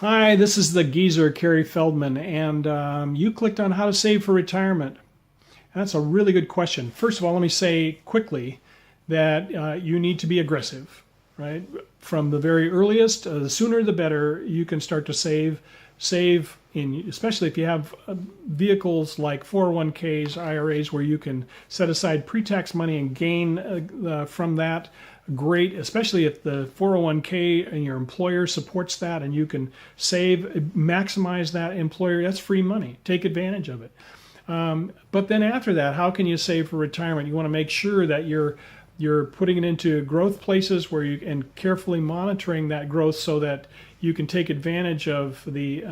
Hi, this is the geezer, Kerry Feldman, and you clicked on how to save for retirement. That's a really good question. First of all, let me say quickly that you need to be aggressive, right? From the very earliest, the sooner the better, you can start to save. Save in, especially if you have vehicles like 401ks, IRAs, where you can set aside pre-tax money and gain from that. Great, especially if the 401k and your employer supports that and you can save, maximize that employer. That's free money. Take advantage of it. But then after that, how can you save for retirement? You want to make sure that you're putting it into growth places where you and carefully monitoring that growth so that you can take advantage of the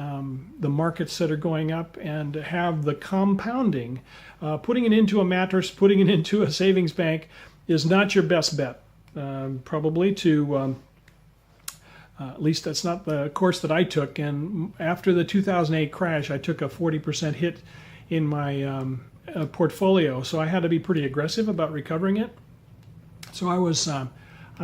markets that are going up and have the compounding. Putting it into a mattress, putting it into a savings bank is not your best bet. Probably to, at least that's not the course that I took. And after the 2008 crash, I took a 40% hit in my portfolio. So I had to be pretty aggressive about recovering it. So I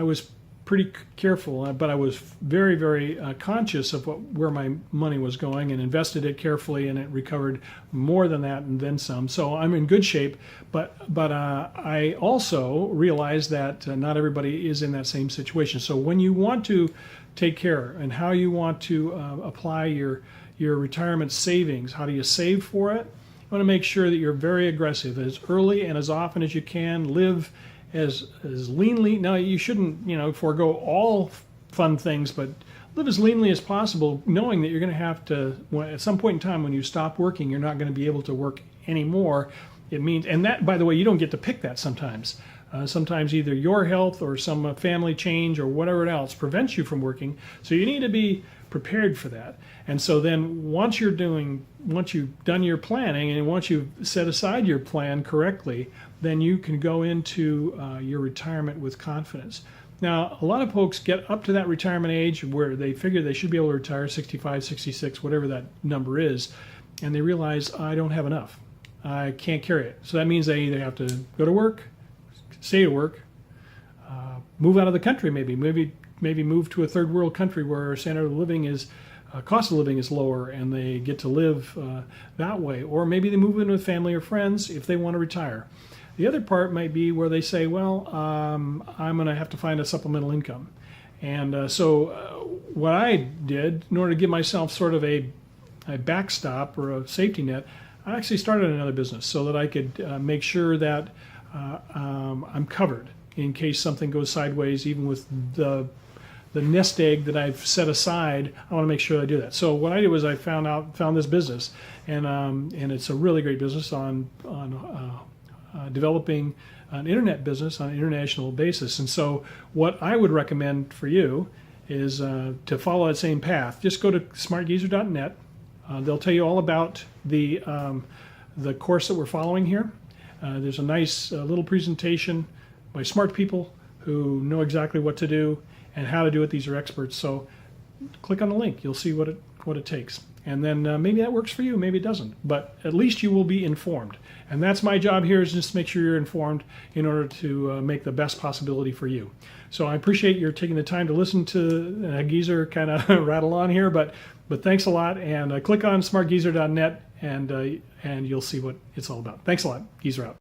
was pretty careful, but I was very, very conscious of where my money was going and invested it carefully, and it recovered more than that and then some. So I'm in good shape, but I also realize that not everybody is in that same situation. So when you want to take care and how you want to apply your retirement savings, how do you save for it? You want to make sure that you're very aggressive as early and as often as you can. Live as leanly. Now, you shouldn't, forego all fun things, but live as leanly as possible, knowing that you're going to have to, at some point in time when you stop working, you're not going to be able to work anymore. It means, and that, by the way, you don't get to pick that sometimes. Sometimes either your health or some family change or whatever else prevents you from working. So you need to be prepared for that. And so then once you've done your planning and once you've set aside your plan correctly, then you can go into your retirement with confidence. Now, a lot of folks get up to that retirement age where they figure they should be able to retire 65, 66, whatever that number is, and they realize, I don't have enough. I can't carry it. So that means they either have to go to work, stay at work, move out of the country maybe move to a third world country where standard of living is, cost of living is lower and they get to live that way. Or maybe they move in with family or friends if they want to retire. The other part might be where they say, well, I'm going to have to find a supplemental income. And so what I did in order to give myself sort of a backstop or a safety net, I actually started another business so that I could make sure that I'm covered in case something goes sideways, even with the nest egg that I've set aside. I want to make sure I do that. So what I did was I found this business, and it's a really great business on developing an internet business on an international basis. And so what I would recommend for you is to follow that same path. Just go to smartgeezer.net. They'll tell you all about the course that we're following here. There's a nice little presentation by smart people who know exactly what to do and how to do it. These are experts. So click on the link. You'll see what it takes. And then maybe that works for you, maybe it doesn't. But at least you will be informed. And that's my job here, is just to make sure you're informed in order to make the best possibility for you. So I appreciate your taking the time to listen to Geezer kind of rattle on here. But thanks a lot. And click on smartgeezer.net and you'll see what it's all about. Thanks a lot. Geezer out.